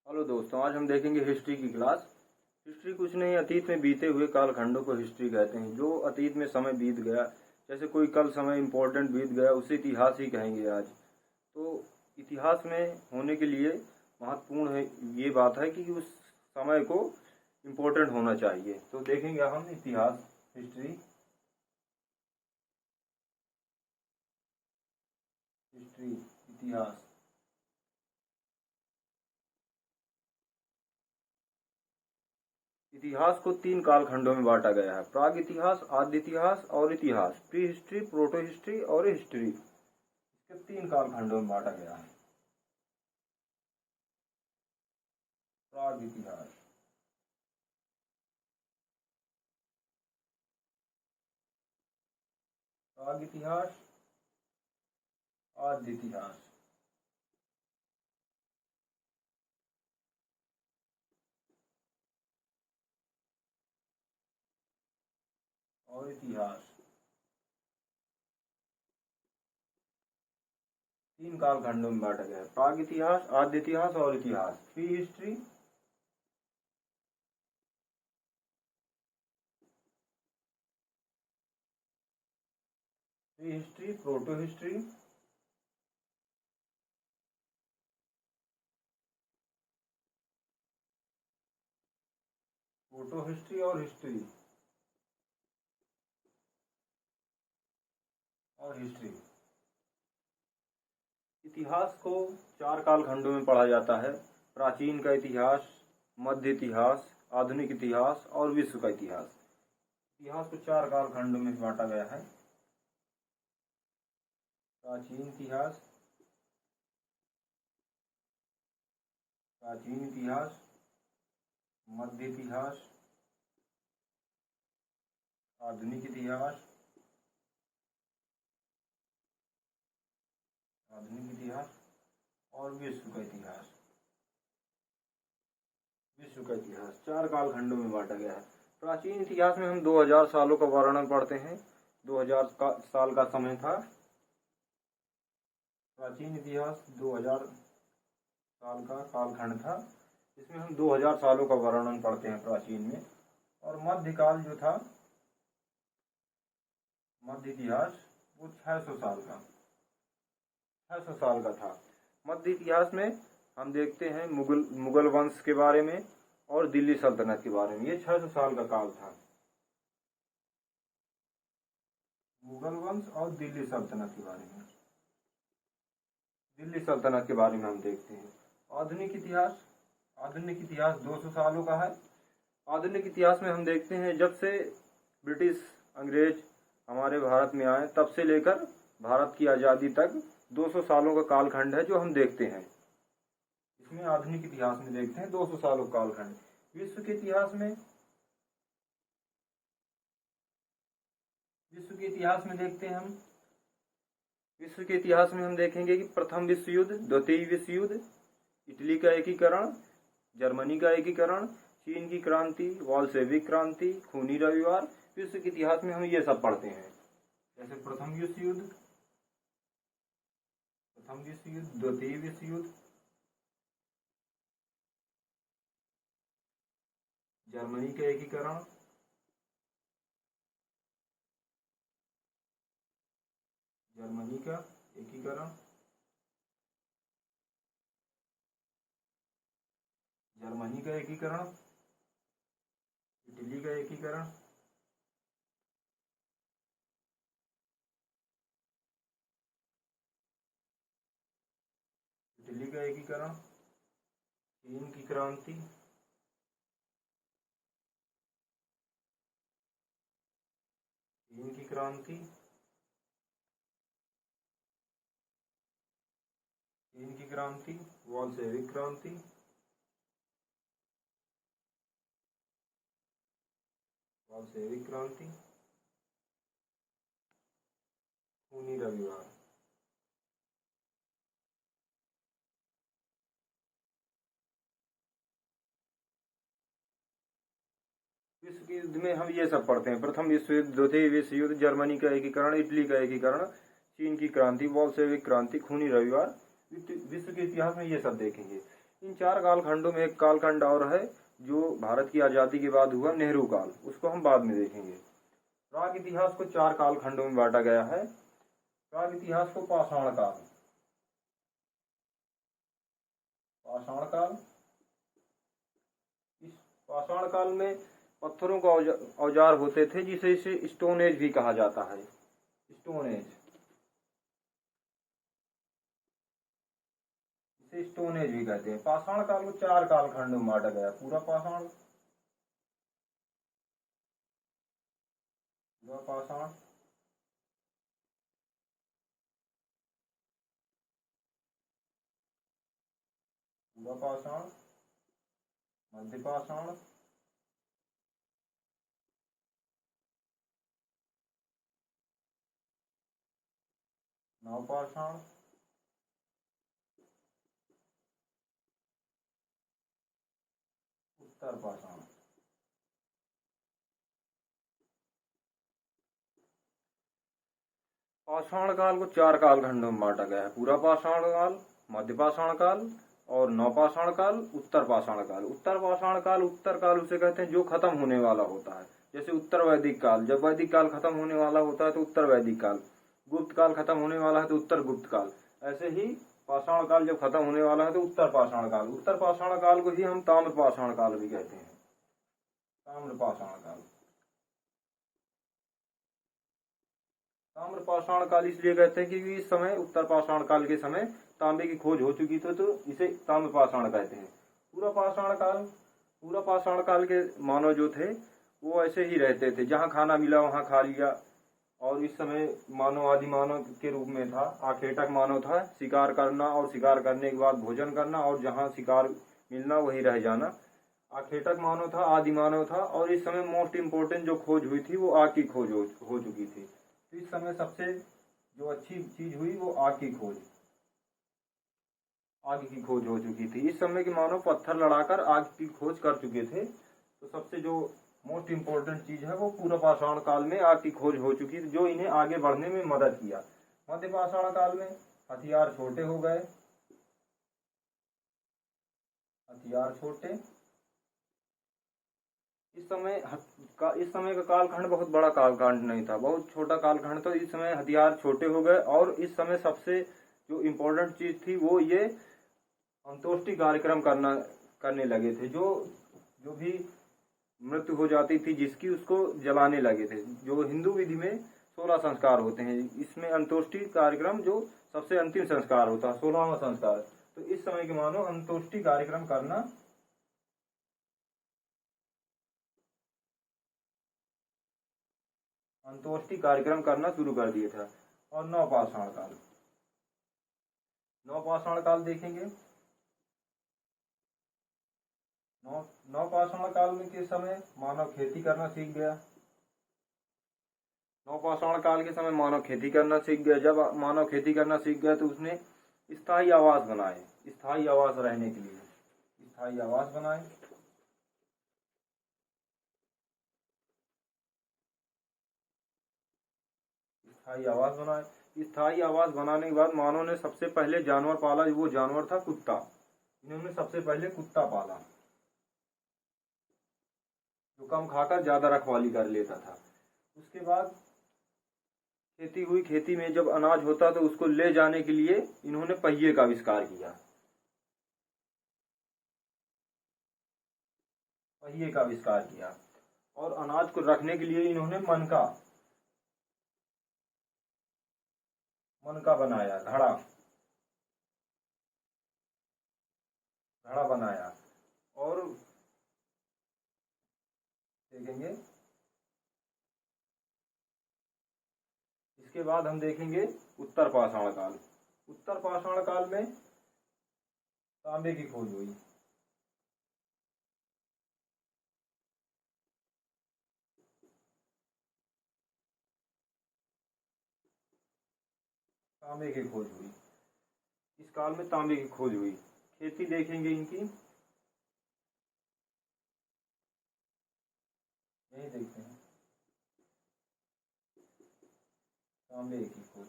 Hello दोस्तों, आज हम देखेंगे हिस्ट्री की क्लास। हिस्ट्री कुछ नहीं, अतीत में बीते हुए कालखंडों को हिस्ट्री कहते हैं। जो अतीत में समय बीत गया, जैसे कोई कल समय इम्पोर्टेंट बीत गया, उसे इतिहास ही कहेंगे आज। तो इतिहास में होने के लिए महत्वपूर्ण है ये बात है कि उस समय को इम्पोर्टेंट होना चाहिए। तो देखेंगे हम इतिहास, हिस्ट्री। हिस्ट्री, इतिहास। इतिहास को 3 कालखंडों में बांटा गया है: प्राग इतिहास, आद्य इतिहास और इतिहास। प्री हिस्ट्री, प्रोटो हिस्ट्री और हिस्ट्री। इसके 3 कालखंडों में बांटा गया है। प्राग इतिहास, प्राग इतिहास, आद्य इतिहास। और इतिहास। 3 कालखंडों में बांटा गया है: प्राग इतिहास, आद्य इतिहास और इतिहास। Pre history, pre history, proto history, proto history और हिस्ट्री। और हिस्ट्री। इतिहास को 4 कालखंडों में पढ़ा जाता है: प्राचीन का इतिहास, मध्य इतिहास, आधुनिक इतिहास और विश्व का इतिहास। इतिहास को 4 कालखंडों में बांटा गया है: प्राचीन इतिहास, प्राचीन इतिहास, मध्य इतिहास, आधुनिक इतिहास, आधुनिक इतिहास और विश्व का इतिहास। विश्व का इतिहास 4 कालखंडों में बांटा गया है। प्राचीन इतिहास में हम 2000 सालों का वर्णन पढ़ते हैं। 2000 साल का समय था। प्राचीन इतिहास 2000 साल का कालखंड था। इसमें हम 2000 सालों का वर्णन पढ़ते हैं प्राचीन में। और मध्यकाल जो था, मध्य इतिहास, वो 600 साल का 600 साल का था। मध्य इतिहास में हम देखते हैं मुगल वंश के बारे में और दिल्ली सल्तनत के बारे में। ये 600 साल का काल था। मुगल वंश और दिल्ली सल्तनत के बारे में, दिल्ली सल्तनत के बारे में हम देखते हैं। आधुनिक इतिहास, आधुनिक इतिहास 200 सालों का है। आधुनिक इतिहास में हम देखते हैं जब से ब्रिटिश, अंग्रेज हमारे भारत में आए, तब से लेकर भारत की आज़ादी तक 200 सालों का कालखंड है जो हम देखते हैं। इसमें आधुनिक इतिहास में देखते हैं 200 सालों का कालखंड। विश्व के इतिहास में, विश्व के इतिहास में देखते हैं हम, विश्व के इतिहास में हम देखेंगे कि प्रथम विश्व युद्ध, द्वितीय विश्व युद्ध, इटली का एकीकरण, जर्मनी का एकीकरण, चीन की क्रांति, बोल्शेविक क्रांति, खूनी रविवार। विश्व के इतिहास में हम ये सब पढ़ते हैं। जैसे प्रथम विश्व युद्ध, प्रथम विश्व युद्ध, द्वितीय विश्व युद्ध, जर्मनी का एकीकरण, जर्मनी का एकीकरण, जर्मनी का एकीकरण, इटली का एकीकरण, इटली का एकीकरण, चीन की क्रांति, चीन की क्रांति, चीन की क्रांति, बोल्शेविक क्रांति, बोल्शेविक क्रांति, खूनी रविवार। विश्व के युद्ध में हम ये सब पढ़ते हैं: प्रथम विश्व युद्ध, द्वितीय विश्व युद्ध, जर्मनी का एकीकरण, इटली का एकीकरण, चीन की क्रांति, बोल्शेविक क्रांति, खूनी रविवार। विश्व के इतिहास में ये सब देखेंगे। इन 4 कालखंडों में एक कालखंड और है जो भारत की आज़ादी के बाद हुआ, नेहरू काल, उसको हम बाद में देखेंगे। प्राग इतिहास को 4 कालखंडों में बांटा गया है। प्राग इतिहास को पाषाण काल, पाषाण काल, इस पाषाण काल में पत्थरों का औजार होते थे, जिसे इसे स्टोन एज भी कहा जाता है। स्टोन एज, इसे स्टोन एज भी कहते हैं। पाषाण काल को 4 कालखंडों में बांटा गया, पूरा पाषाण, पूरा पाषाण, पूरा पाषाण, मध्य पाषाण, नवपाषाण, उत्तर पाषाण। पाषाण काल को 4 कालखंडों में बांटा गया है, पूरा पाषाण काल, मध्य पाषाण काल और नवपाषाण काल, उत्तर पाषाण काल। उत्तर पाषाण काल, उत्तर काल उसे कहते हैं जो खत्म होने वाला होता है। जैसे उत्तर वैदिक काल, जब वैदिक काल खत्म होने वाला होता है तो उत्तर वैदिक काल, गुप्त काल खत्म होने वाला है तो उत्तर गुप्त काल। ऐसे ही पाषाण काल जब खत्म होने वाला है तो उत्तर पाषाण काल। उत्तर पाषाण काल को ही हम ताम्र पाषाण काल भी कहते हैं, ताम्र पाषाण काल। ताम्र पाषाण काल इसलिए कहते हैं क्योंकि इस समय, उत्तर पाषाण काल के समय तांबे की खोज हो चुकी थी, तो इसे ताम्र पाषाण कहते हैं। पूरा पाषाण काल, पूरा पाषाण काल के मानव जो थे वो ऐसे ही रहते थे, जहाँ खाना मिला वहाँ खा लिया। और इस समय मानव आदि मानव के रूप में था, आखेटक मानव था, शिकार करना और शिकार करने के बाद भोजन करना और जहाँ शिकार मिलना वही रह जाना। आखेटक मानव था, आदि मानव था। और इस समय मोस्ट इम्पोर्टेंट जो खोज हुई थी वो आग की खोज हो चुकी थी। तो इस समय सबसे जो अच्छी चीज हुई वो आग की खोज, आग की खोज हो चुकी थी। इस समय के मानव पत्थर लड़ाकर आग की खोज कर चुके थे। तो सबसे जो मोस्ट इम्पोर्टेंट चीज है वो पूरा पाषाण काल में आग की खोज हो चुकी थी, जो इन्हें आगे बढ़ने में मदद किया। मध्य पाषाण काल में हथियार छोटे हो गए, हथियार छोटे। इस समय का कालखंड बहुत बड़ा कालखंड नहीं था, बहुत छोटा कालखंड था। इस समय हथियार छोटे हो गए और इस समय सबसे जो इम्पोर्टेंट चीज थी वो ये अंत्येष्टि कार्यक्रम करने लगे थे। जो भी मृत्यु हो जाती थी जिसकी, उसको जलाने लगे थे। जो हिंदू विधि में 16 संस्कार होते हैं, इसमें अंत्येष्टि कार्यक्रम जो सबसे अंतिम संस्कार होता है, 16वां संस्कार। तो इस समय के मानो अंत्येष्टि कार्यक्रम करना, अंत्येष्टि कार्यक्रम करना शुरू कर दिया था। और नवपाषाण काल, नवपाषाण काल देखेंगे। नवपाषाण काल में के समय मानव खेती करना सीख गया। नवपाषाण काल के समय मानव खेती करना सीख गया। जब मानव खेती करना सीख गया तो उसने स्थायी आवास बनाए, स्थायी आवास रहने के लिए स्थायी आवास बनाए। स्थायी आवास बनाए। स्थायी आवास बनाने के बाद मानव ने सबसे पहले जानवर पाला, वो जानवर था कुत्ता। इन्होंने सबसे पहले कुत्ता पाला, जो कम खाकर ज्यादा रखवाली कर लेता था। उसके बाद खेती हुई। खेती में जब अनाज होता तो उसको ले जाने के लिए इन्होंने पहिए का आविष्कार किया, पहिए का आविष्कार किया। और अनाज को रखने के लिए इन्होंने मन का बनाया, घड़ा बनाया। और देखेंगे, इसके बाद हम देखेंगे उत्तर पाषाण काल। उत्तर पाषाण काल में तांबे की खोज हुई। तांबे की खोज हुई, इस काल में तांबे की खोज हुई। खेती देखेंगे इनकी, यही देखते हैं तांबे की खोज।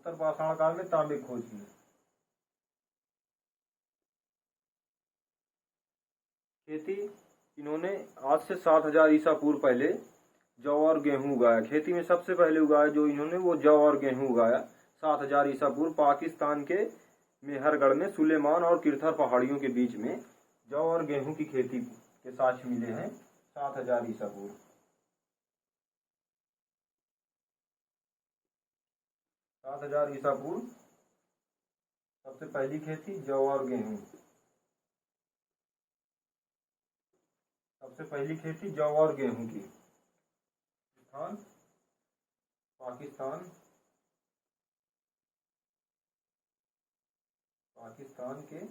उत्तर पाषाण काल में तांबे की खोज की। खेती इन्होंने आज से 7000 ईसा पूर्व पहले जौ और गेहूं उगाया। खेती में सबसे पहले उगाया जो इन्होंने वो जौ और गेहूं उगाया 7000 ईसा पूर्व पाकिस्तान के मेहरगढ़ में सुलेमान और किरथर पहाड़ियों के बीच में जौ और गेहूं की खेती के साक्ष्य मिले हैं 7000 ईसा पूर्व। 7000 ईसा पूर्व सबसे पहली खेती जौ और गेहूं। सबसे पहली खेती जौ और गेहूं की। स्थान पाकिस्तान, पाकिस्तान के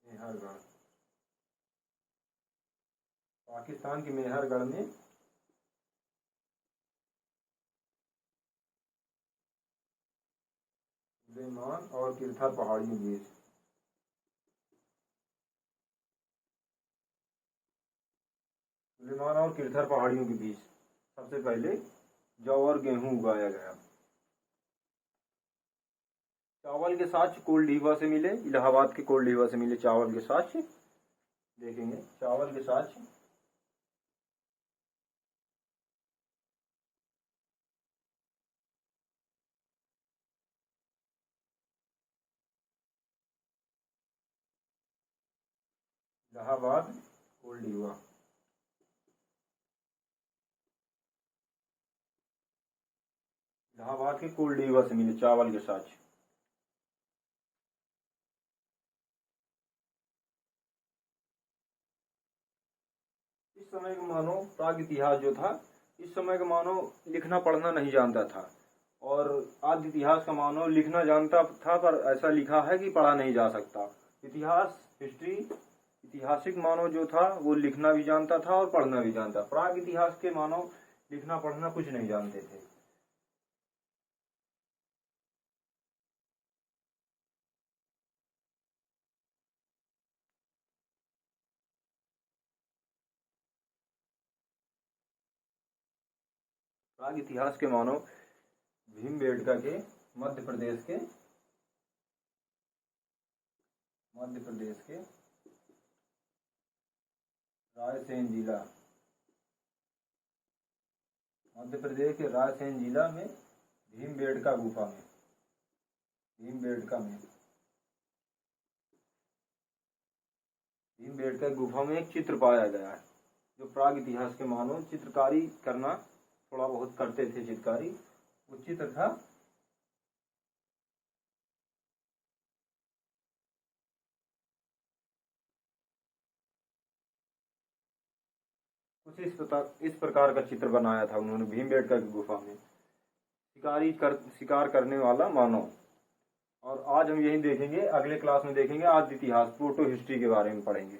मेहरगढ़, पाकिस्तान के मेहरगढ़ में सुलेमान और किरथर पहाड़ियों के बीच। सुलेमान और किरथर पहाड़ियों के बीच सबसे पहले जौ और गेहूं उगाया गया। चावल के साक्ष्य कोल्डीवा से मिले, इलाहाबाद के कोल्डीवा से मिले चावल के साक्ष्य। देखेंगे चावल के साक्ष्य इलाहाबाद कोल्डीवा। इलाहाबाद के कोल्डीवा से मिले चावल के साक्ष्य। इस समय का मानव प्राग इतिहास जो था, इस समय का मानव लिखना पढ़ना नहीं जानता था और आदि इतिहास का मानव लिखना जानता था पर ऐसा लिखा है कि पढ़ा नहीं जा सकता। इतिहास हिस्ट्री ऐतिहासिक मानव जो था वो लिखना भी जानता था और पढ़ना भी जानता। प्राग इतिहास के मानव लिखना पढ़ना कुछ नहीं जानते थे। प्राग इतिहास के मानव भीमबेटका के मध्य प्रदेश के रायसेन जिला, मध्य प्रदेश के रायसेन जिला में भीमबेटका गुफा में, भीमबेटका गुफा में एक चित्र पाया गया है। जो प्राग इतिहास के मानव चित्रकारी करना थोड़ा बहुत करते थे, चित्रकारी, वो चित्र था कुछ इस प्रकार का चित्र बनाया था उन्होंने भीमबेटका की गुफा में। शिकार करने वाला मानव। और आज हम यही देखेंगे, अगले क्लास में देखेंगे आदि इतिहास, प्रोटो हिस्ट्री के बारे में पढ़ेंगे।